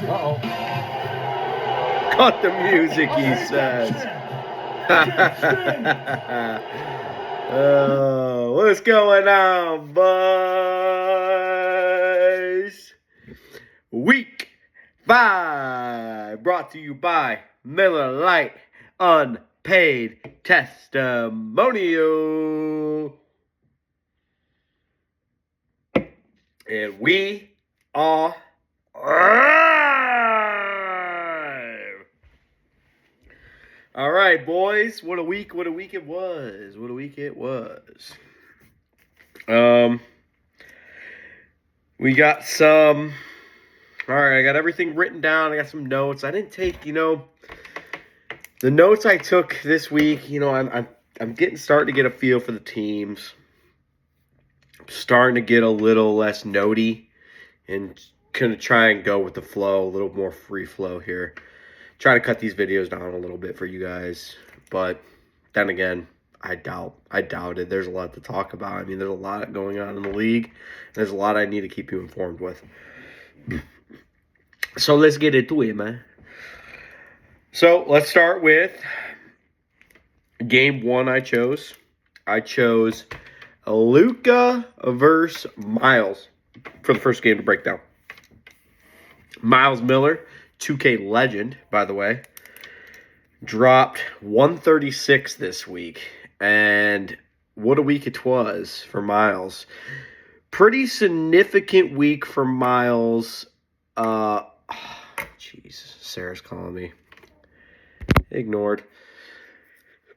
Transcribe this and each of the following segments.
Uh-oh. Cut the music, he says. What's going on, boys? Week 5, brought to you by Miller Lite Unpaid Testimonial. And we are live. All right, boys. What a week it was. We got some. All right, I got everything written down. I got some notes. I didn't take, the notes I took this week. I'm starting to get a feel for the teams. I'm starting to get a little less notey and gonna try and go with the flow, a little more free flow here. Try to cut these videos down a little bit for you guys, but then again, I doubt it. There's a lot to talk about. I mean, there's a lot going on in the league. There's a lot I need to keep you informed with. So let's get into it, man. So let's start with game 1 I chose. I chose Luka versus Miles for the first game to break down. Miles Miller, 2K legend, by the way, dropped 136 this week. And what a week it was for Miles. Pretty significant week for Miles. Jeez, Sarah's calling me. Ignored.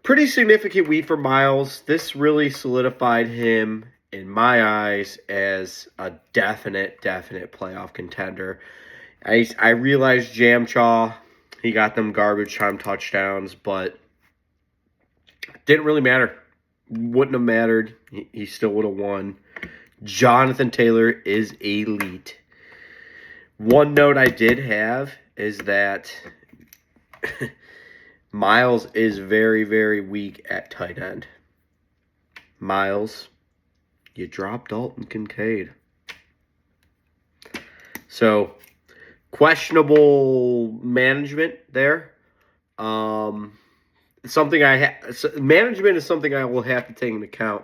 Pretty significant week for Miles. This really solidified him, in my eyes, as a definite playoff contender. I realized Jamchaw, he got them garbage time touchdowns, but didn't really matter. Wouldn't have mattered. He still would have won. Jonathan Taylor is elite. One note I did have is that Miles is very, very weak at tight end. Miles, you dropped Dalton Kincaid. So, questionable management there. Management is something I will have to take into account.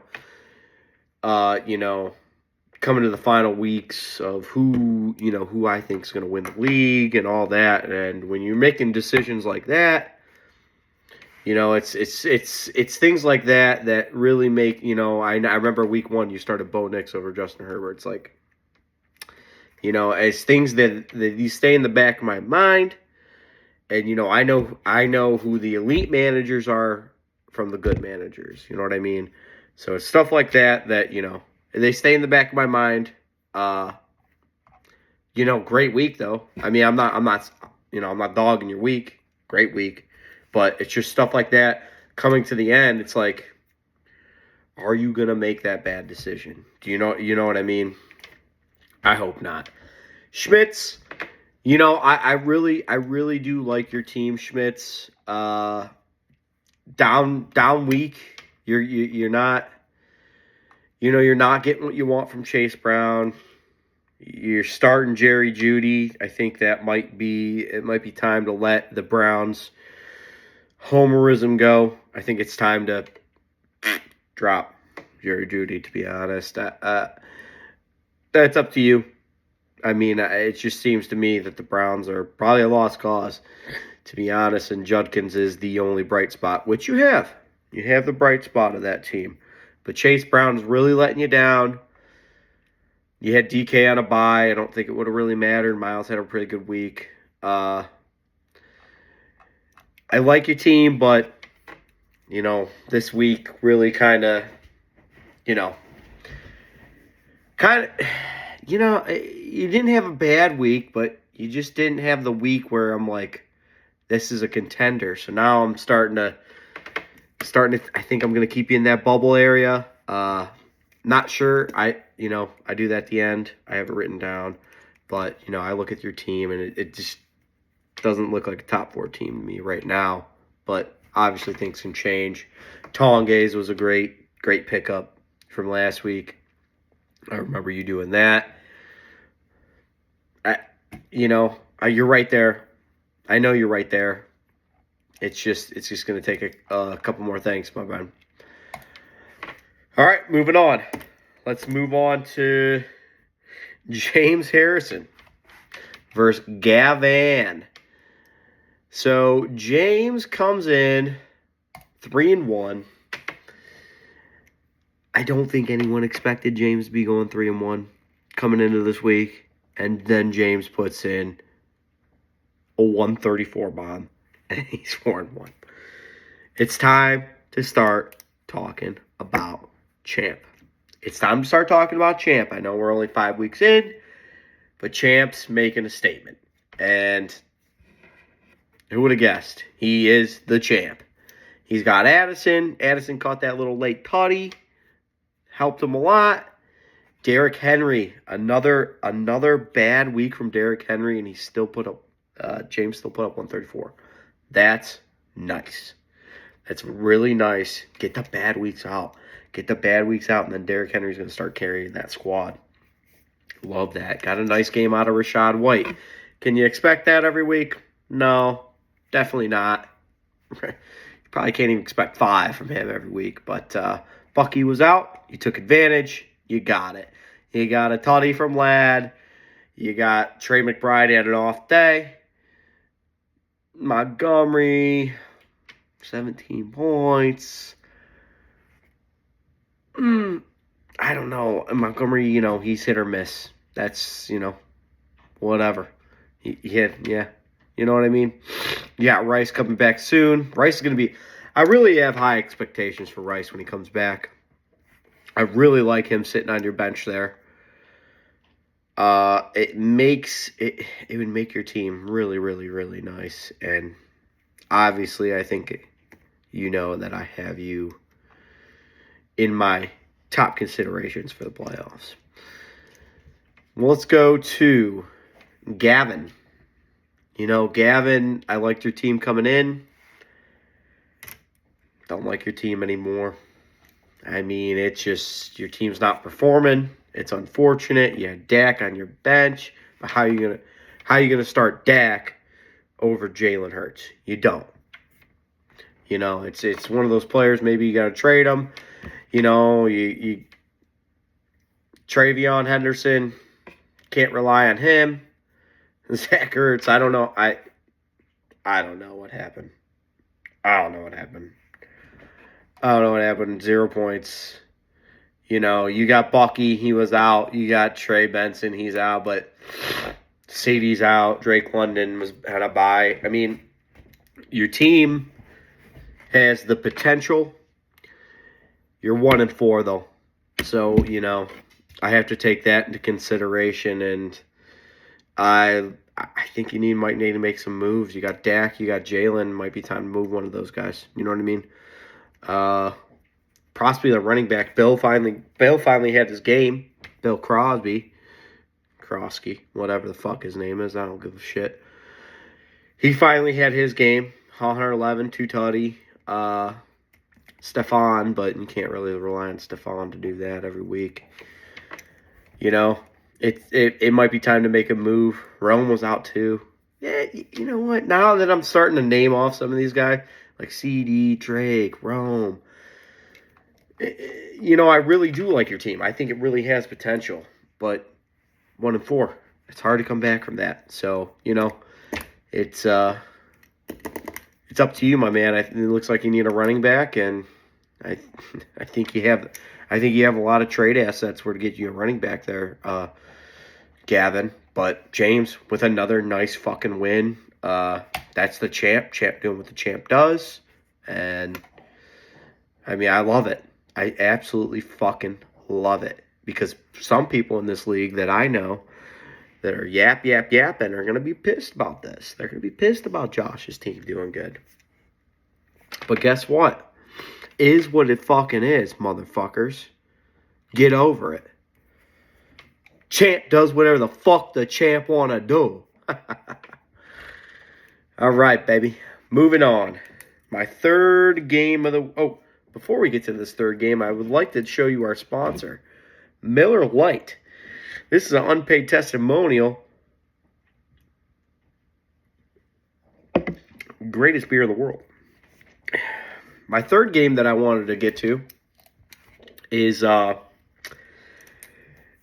Coming to the final weeks of who I think is going to win the league and all that. And when you're making decisions like that, it's things like that really make, I remember week 1 you started Bo Nix over Justin Herbert. It's like, as things that these stay in the back of my mind. And, I know who the elite managers are from the good managers. You know what I mean? So it's stuff like that, they stay in the back of my mind. Great week though. I mean, I'm not dogging your week. Great week. But it's just stuff like that coming to the end. It's like, are you going to make that bad decision? Do you know what I mean? I hope not. Schmitz, I really do like your team, Schmitz. Down week. You're not getting what you want from Chase Brown. You're starting Jerry Jeudy. I think it might be time to let the Browns homerism go. I think it's time to drop Jerry Jeudy, to be honest. That's up to you. I mean, it just seems to me that the Browns are probably a lost cause, to be honest, and Judkins is the only bright spot, which you have. You have the bright spot of that team. But Chase Brown's really letting you down. You had DK on a bye. I don't think it would have really mattered. Miles had a pretty good week. I like your team, but, this week really kind of, you didn't have a bad week, but you just didn't have the week where I'm like, this is a contender. So now I'm starting to, I think I'm going to keep you in that bubble area. Not sure. I do that at the end. I have it written down. But, I look at your team, and it just doesn't look like a top 4 team to me right now. But obviously things can change. Tongaze was a great pickup from last week. I remember you doing that. you're right there. I know you're right there. It's just going to take a couple more things, my man. All right, moving on. Let's move on to James Harrison versus Gavin. So James comes in 3-1. I don't think anyone expected James to be going 3-1 coming into this week, and then James puts in a 134 bomb, and he's 4-1. It's time to start talking about Champ. It's time to start talking about Champ. I know we're only 5 weeks in, but Champ's making a statement. And who would have guessed? He is the champ. He's got Addison. Addison caught that little late tutty. Helped him a lot. Derrick Henry, another bad week from Derrick Henry, and he still put up, James still put up 134. That's nice. That's really nice. Get the bad weeks out. Get the bad weeks out, and then Derrick Henry's going to start carrying that squad. Love that. Got a nice game out of Rachaad White. Can you expect that every week? No, definitely not. You probably can't even expect 5 from him every week. But Bucky was out. You took advantage. You got it. You got a tutty from Ladd. You got Trey McBride had an off day. Montgomery, 17 points. I don't know. Montgomery, he's hit or miss. That's, whatever. Yeah. You know what I mean? Yeah, Rice coming back soon. Rice is going to be... I really have high expectations for Rice when he comes back. I really like him sitting on your bench there. It would make your team really, really, really nice. And obviously, I think you know that I have you in my top considerations for the playoffs. Well, let's go to Gavin. Gavin, I liked your team coming in. Don't like your team anymore. I mean, it's just your team's not performing. It's unfortunate. You had Dak on your bench, but how you gonna start Dak over Jalen Hurts? You don't. It's one of those players. Maybe you got to trade him. You Travion Henderson, can't rely on him. Zach Ertz, I don't know. I don't know what happened. I don't know what happened. 0 points. You got Bucky, he was out. You got Trey Benson, he's out. But Sadie's out. Drake London had a bye. I mean, your team has the potential. You're 1-4 though, so I have to take that into consideration, and I think you might need to make some moves. You got Dak, you got Jalen. Might be time to move one of those guys. You know what I mean? Possibly the running back. Bill finally had his game. Bill Crosby, whatever the fuck his name is, I don't give a shit. He finally had his game. 111, 2 tutty. Stephon, but you can't really rely on Stephon to do that every week. It might be time to make a move. Rome was out too. Yeah, you know what? Now that I'm starting to name off some of these guys, like CD, Drake, Rome, I really do like your team. I think it really has potential, but 1-4. It's hard to come back from that. So, it's up to you, my man. It looks like you need a running back, and I think you have a lot of trade assets where to get you a running back there, Gavin. But James with another nice fucking win. That's the champ. Champ doing what the champ does, and I mean, I love it. I absolutely fucking love it, because some people in this league that I know that are yapping are going to be pissed about this. They're going to be pissed about Josh's team doing good. But guess what? Is what it fucking is, motherfuckers. Get over it. Champ does whatever the fuck the champ want to do. All right, baby. Moving on. My third game of the... Oh, before we get to this third game, I would like to show you our sponsor, Miller Lite. This is an unpaid testimonial greatest beer in the world. My third game that I wanted to get to is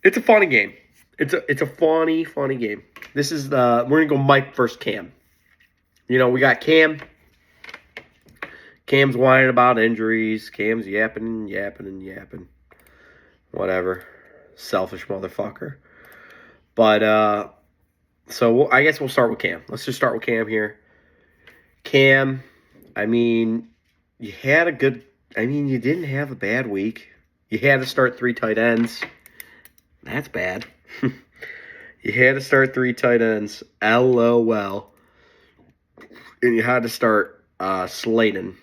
it's a funny game. It's a funny game. This is we're gonna go Mike versus Cam. You know, we got Cam. Cam's whining about injuries. Cam's yapping. Whatever. Selfish motherfucker. But so I guess we'll start with Cam. Let's just start with Cam here. Cam, I mean, you didn't have a bad week. You had to start 3 tight ends. That's bad. You had to start 3 tight ends. LOL. And you had to start Slayton,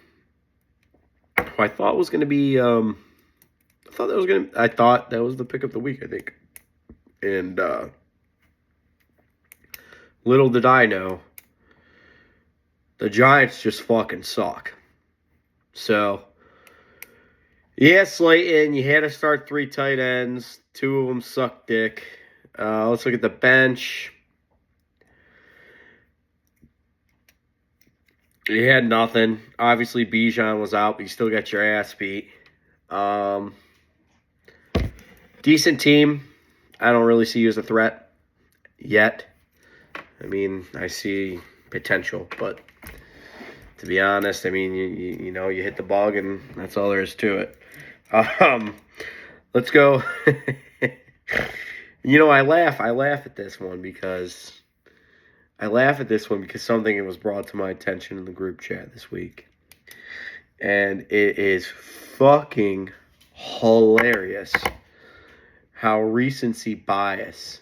who I thought was going to be, I thought that was the pick of the week, I think. And little did I know, the Giants just fucking suck. So, yeah, Slayton, you had to start 3 tight ends. 2 of them suck dick. Let's look at the bench. You had nothing. Obviously, Bijan was out, but you still got your ass beat. Decent team. I don't really see you as a threat yet. I mean, I see potential, but to be honest, I mean, you know, you hit the bug, and that's all there is to it. Let's go. You know, I laugh at this one because something was brought to my attention in the group chat this week. And it is fucking hilarious how recency bias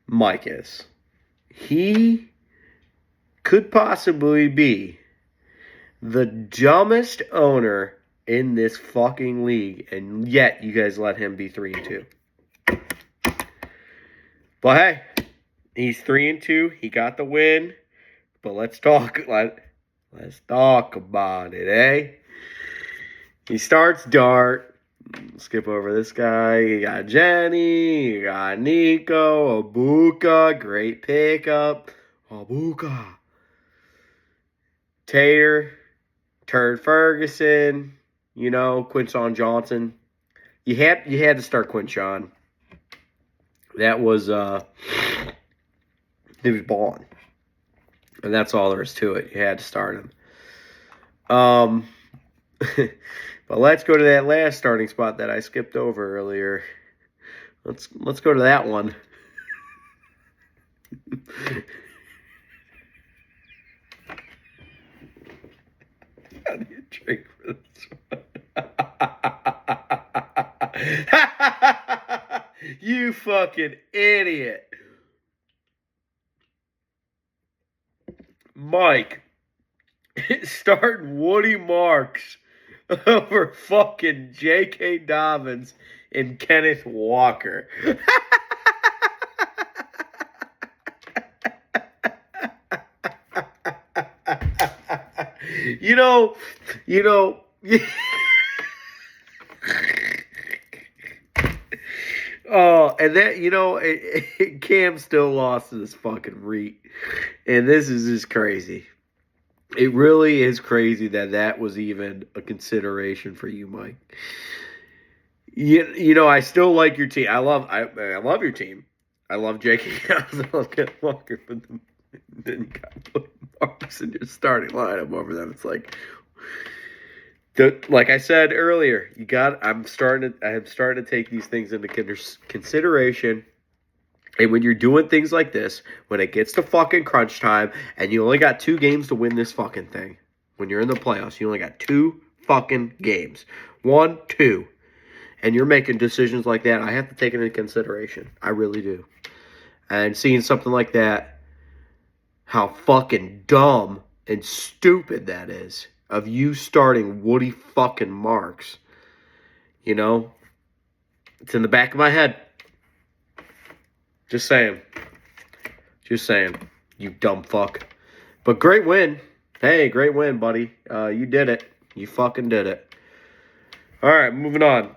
Mike is. He could possibly be the dumbest owner in this fucking league, and yet you guys let him be 3-2. But hey, he's 3-2. He got the win. But let's talk about it, eh? He starts Dart. Skip over this guy. You got Jenny. You got Nico. Abuka. Great pickup. Abuka. Tater. Turd Ferguson. You know, Quinshon Johnson. You had to start Quinshon. That was he was balling. And that's all there is to it. You had to start him. But let's go to that last starting spot that I skipped over earlier. Let's go to that one. I need a drink for this one. You fucking idiot. Mike starting Woody Marks over fucking J.K. Dobbins and Kenneth Walker. You know. Oh, and that, you know, Cam still lost to this fucking REIT. And this is just crazy. It really is crazy that was even a consideration for you, Mike. You know, I still like your team. I love your team. I love J.K. Dobbins. I love Kenneth Walker. But then you got to put Marks in your starting lineup over them. It's like... like I said earlier, I'm starting to take these things into consideration. And when you're doing things like this, when it gets to fucking crunch time, and you only got 2 games to win this fucking thing, when you're in the playoffs, you only got 2 fucking games. 1, 2. And you're making decisions like that, I have to take it into consideration. I really do. And seeing something like that, how fucking dumb and stupid that is. Of you starting Woody fucking Marks. You know? It's in the back of my head. Just saying. You dumb fuck. But great win. Hey, great win, buddy. You did it. You fucking did it. Alright, moving on.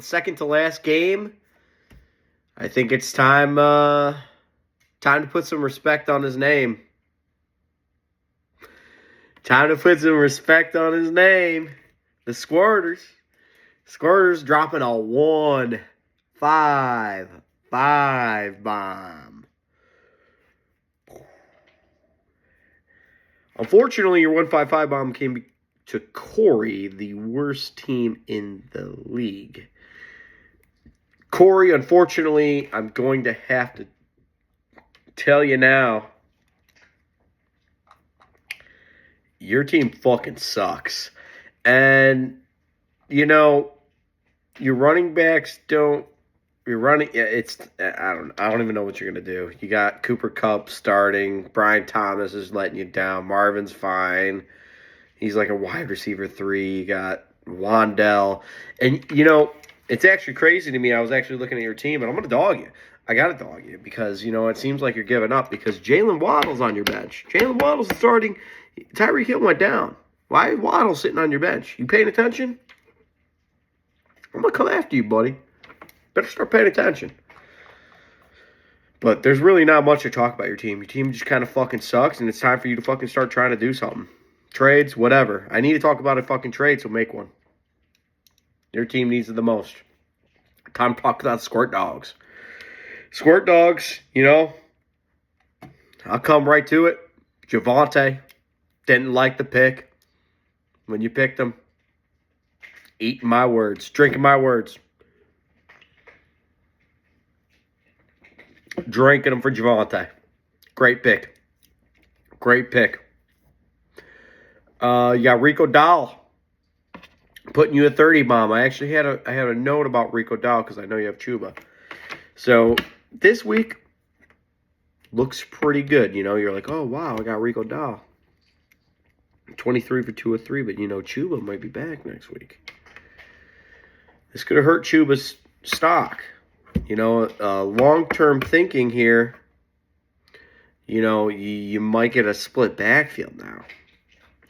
Second to last game. I think it's time Time to put some respect on his name. Time to put some respect on his name. The Squirters. Squirters dropping a 1-5-5 bomb. Unfortunately, your 1-5-5 bomb came to Corey, the worst team in the league. Corey, unfortunately, I'm going to have to tell you now, your team fucking sucks. And, you know, your running backs don't. You're running. It's. I don't even know what you're gonna do. You got Cooper Kupp starting. Brian Thomas is letting you down. Marvin's fine. He's like a wide receiver 3. You got Wandell, and you know it's actually crazy to me. I was actually looking at your team, and I'm gonna dog you. I gotta dog you because you know it seems like you're giving up because Jalen Waddle's on your bench. Jalen Waddle's starting. Tyreek Hill went down. Why is Waddle sitting on your bench? You paying attention? I'm going to come after you, buddy. Better start paying attention. But there's really not much to talk about your team. Your team just kind of fucking sucks, and it's time for you to fucking start trying to do something. Trades, whatever. I need to talk about a fucking trade, so make one. Your team needs it the most. Time to talk about Squirt Dogs. Squirt Dogs, you know, I'll come right to it. Javonte, didn't like the pick. When you picked him, eating my words, drinking my words. Drinking them for Javonte. Great pick. Great pick. You got Rico Dowell. Putting you a 30 bomb. I actually had a note about Rico Dowell because I know you have Chuba. So this week looks pretty good. You know, you're like, oh wow, I got Rico Dowell. 23 for 203, but you know Chuba might be back next week. This could have hurt Chuba's stock. You know, long-term thinking here, you know, you might get a split backfield now,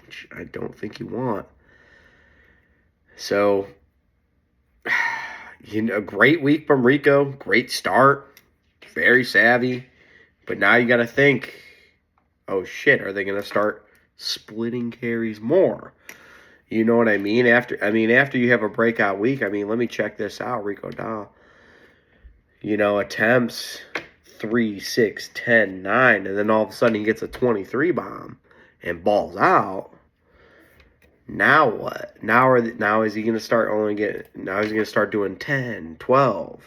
which I don't think you want. So, you know, great week from Rico. Great start. Very savvy. But now you got to think, oh, shit, are they going to start splitting carries more? You know what I mean? After you have a breakout week, let me check this out, Rico Dowell. You know, attempts 3, 6, 10, 9, and then all of a sudden he gets a 23 bomb and balls out. Now what? Now is he going to start now he's going to start doing 10, 12,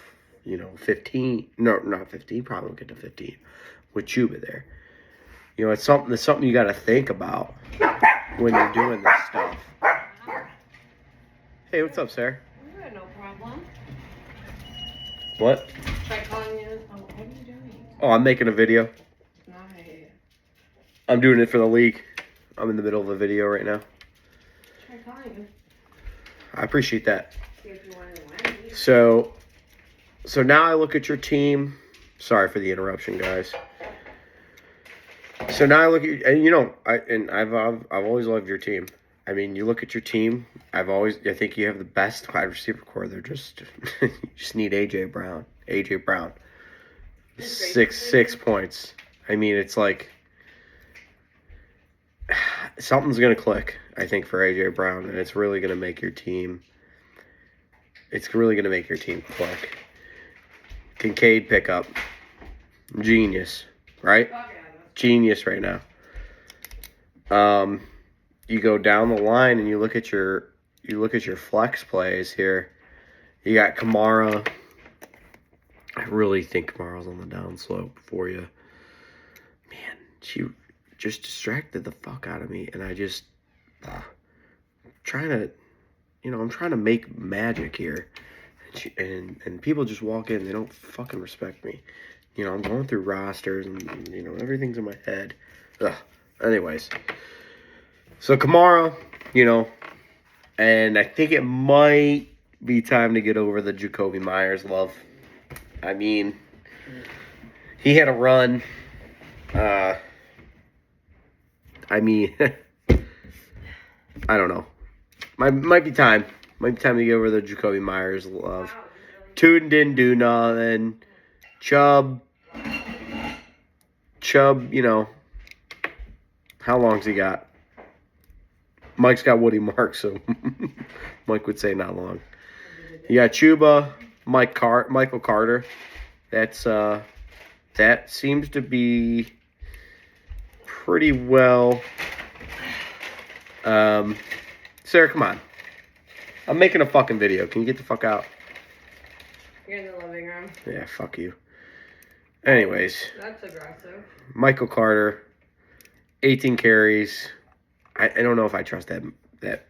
you know, 15. No, not 15, probably won't get to 15 with Chuba there. You know, it's something you got to think about when you're doing this stuff. Hey, what's up, Sarah? Good, no problem. What? Try calling you. Oh, what are you doing? Oh, I'm making a video. Nice. I'm doing it for the league. I'm in the middle of a video right now. Try calling you. I appreciate that. See if you want to win. So now I look at your team. Sorry for the interruption, guys. So now I look at, and you know, I've always loved your team. I mean, you look at your team. I think you have the best wide receiver core. They're just, you just need AJ Brown. AJ Brown, 6 points. I mean, it's like something's gonna click. I think for AJ Brown, and it's really gonna make your team. It's really gonna make your team click. Kincaid pickup, genius, right? Genius right now. You go down the line and you look at your flex plays here. You got Kamara. I really think Kamara's on the downslope for you. Man, she just distracted the fuck out of me, and I just trying to make magic here, and people just walk in, they don't fucking respect me. You know, I'm going through rosters and you know everything's in my head. Ugh. Anyways. So Kamara, you know, and I think it might be time to get over the Jacoby Myers love. I mean, he had a run. I don't know. Might be time. Might be time to get over the Jacoby Myers love. Tootin didn't do nothing. Chubb Chubb, you know, how long's he got? Mike's got Woody Mark, so Mike would say not long. You got Chuba, Michael Carter. That's that seems to be pretty well. Sarah, come on. I'm making a fucking video. Can you get the fuck out? You're in the living room. Yeah, fuck you. Anyways, That's aggressive. Michael Carter, 18 carries. I don't know if I trust that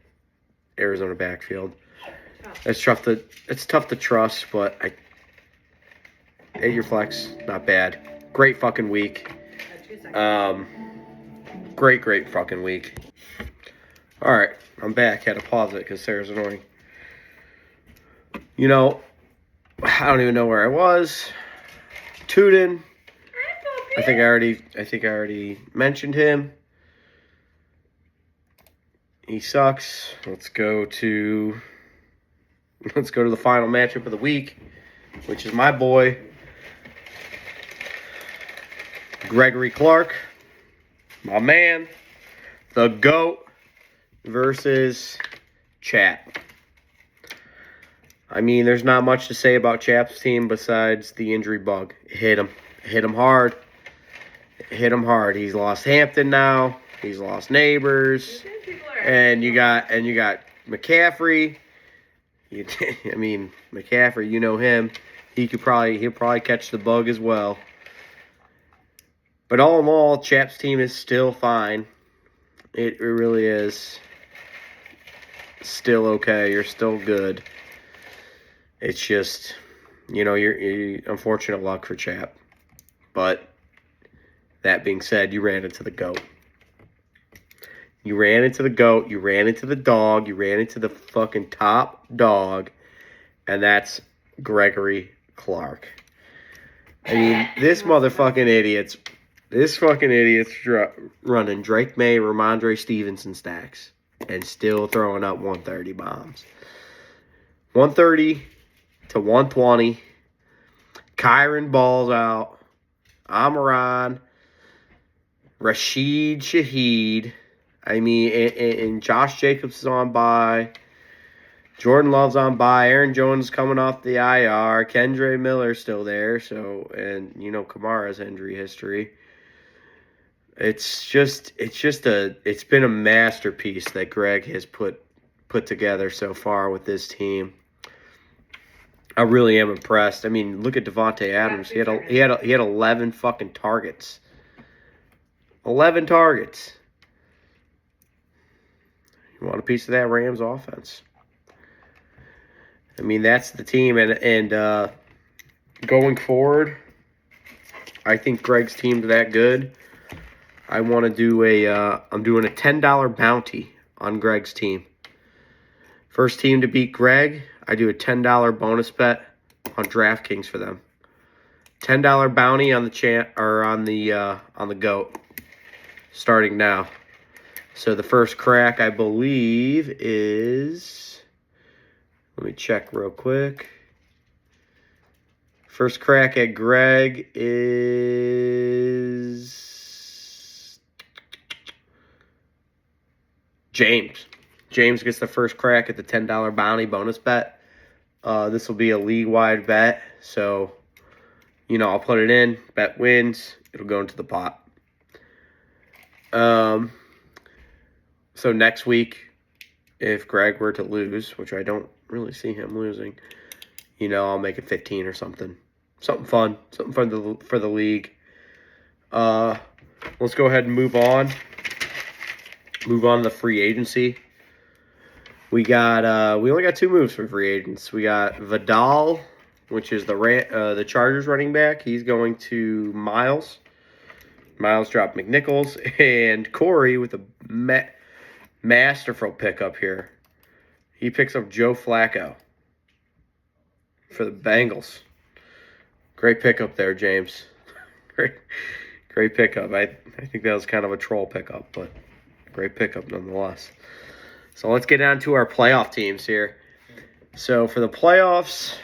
Arizona backfield. Oh. It's tough to trust, but at your flex, not bad. Great fucking week. 2 seconds. Great fucking week. All right, I'm back. Had to pause it because Sarah's annoying. You know, I don't even know where I was. Tuden. I think I already mentioned him. He sucks. Let's go to the final matchup of the week, which is my boy Gregory Clark, my man, the GOAT, versus Chap. I mean, there's not much to say about Chap's team besides the injury bug. It hit him hard. He's lost Hampton now. He's lost Neighbors. And you got McCaffrey. I mean, McCaffrey, you know him. He'll probably catch the bug as well. But all in all, Chap's team is still fine. It really is still okay. You're still good. It's just, you know, you're unfortunate luck for Chap. But that being said, you ran into the GOAT. You ran into the GOAT, you ran into the dog, you ran into the fucking top dog, and that's Gregory Clark. I mean, this fucking idiot's running Drake May, Ramondre Stevenson stacks, and still throwing up 130 bombs. 130 to 120. Kyron balls out. Amaran. Rashid Shaheed. I mean, and Josh Jacobs is on bye. Jordan Love's on bye. Aaron Jones coming off the IR. Kendre Miller's still there. So, and you know Kamara's injury history. It's been a masterpiece that Greg has put together so far with this team. I really am impressed. I mean, look at Devontae Adams. He had 11 fucking targets. 11 targets. You want a piece of that Rams offense? I mean, that's the team, and going forward, I think Greg's team's that good. I want to do I'm doing a $10 bounty on Greg's team. First team to beat Greg, I do a $10 bonus bet on DraftKings for them. $10 bounty on the GOAT, starting now. So the first crack, I believe, is... Let me check real quick. First crack at Greg is... James. James gets the first crack at the $10 bounty bonus bet. This will be a league-wide bet. So, you know, I'll put it in. Bet wins. It'll go into the pot. So next week, if Greg were to lose, which I don't really see him losing, you know, I'll make it 15 or something. Something fun for the league. Let's go ahead and move on. Move on to the free agency. We only got 2 moves for free agents. We got Vidal, which is the Chargers running back. He's going to Miles. Miles dropped McNichols, and Corey with a masterful pickup here. He picks up Joe Flacco for the Bengals. Great pickup there, James. Great pickup. I think that was kind of a troll pickup, but great pickup nonetheless. So let's get down to our playoff teams here. So for the playoffs,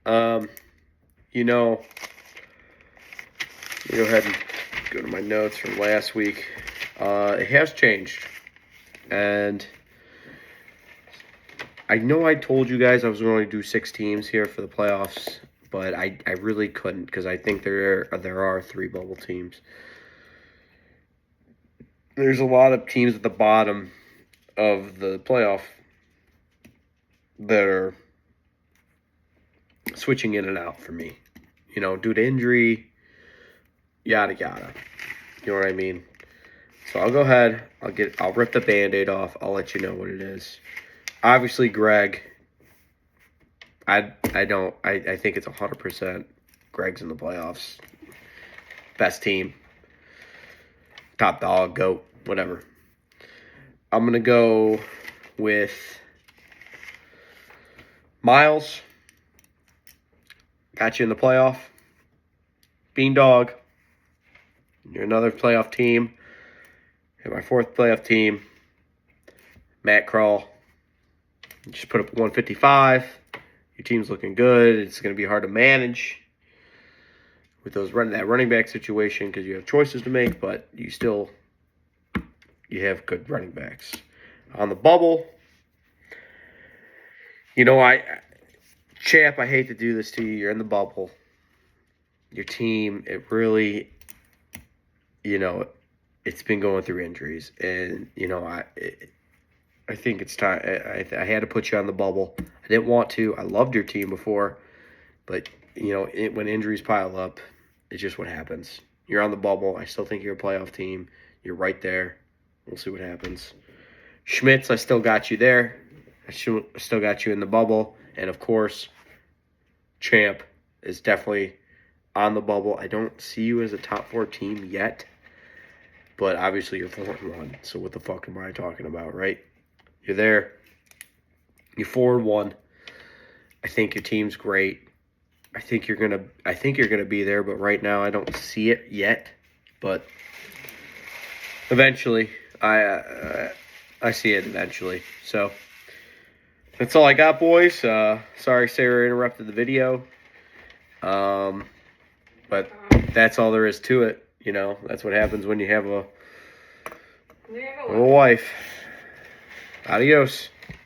you know, let me go ahead and go to my notes from last week. It has changed. And I know I told you guys I was going to do 6 teams here for the playoffs, but I really couldn't because I think there are 3 bubble teams. There's a lot of teams at the bottom of the playoff that are switching in and out for me. You know, due to injury, yada yada. You know what I mean? So I'll go ahead. I'll rip the Band-Aid off. I'll let you know what it is. Obviously, Greg. I think it's 100% Greg's in the playoffs. Best team. Top dog, GOAT, whatever. I'm going to go with Miles. Got you in the playoff. Beandog. You're another playoff team. And my 4th playoff team, Matt Krall. Just put up 155. Your team's looking good. It's going to be hard to manage with that running back situation because you have choices to make, but you have good running backs. On the bubble, you know, Champ, I hate to do this to you. You're in the bubble. Your team, it really, you know, it's been going through injuries, and you know, I think it's time. I had to put you on the bubble. I didn't want to. I loved your team before, but you know, when injuries pile up, it's just what happens. You're on the bubble. I still think you're a playoff team. You're right there. We'll see what happens. Schmitz, I still got you there. I still got you in the bubble, and of course, Champ is definitely on the bubble. I don't see you as a top 4 team yet. But obviously you're 4-1, so what the fuck am I talking about, right? You're there. You're 4-1. I think your team's great. I think you're gonna be there, but right now I don't see it yet. But eventually, I see it eventually. So that's all I got, boys. Sorry Sarah interrupted the video. But that's all there is to it. You know, that's what happens when you have a wife. Adios.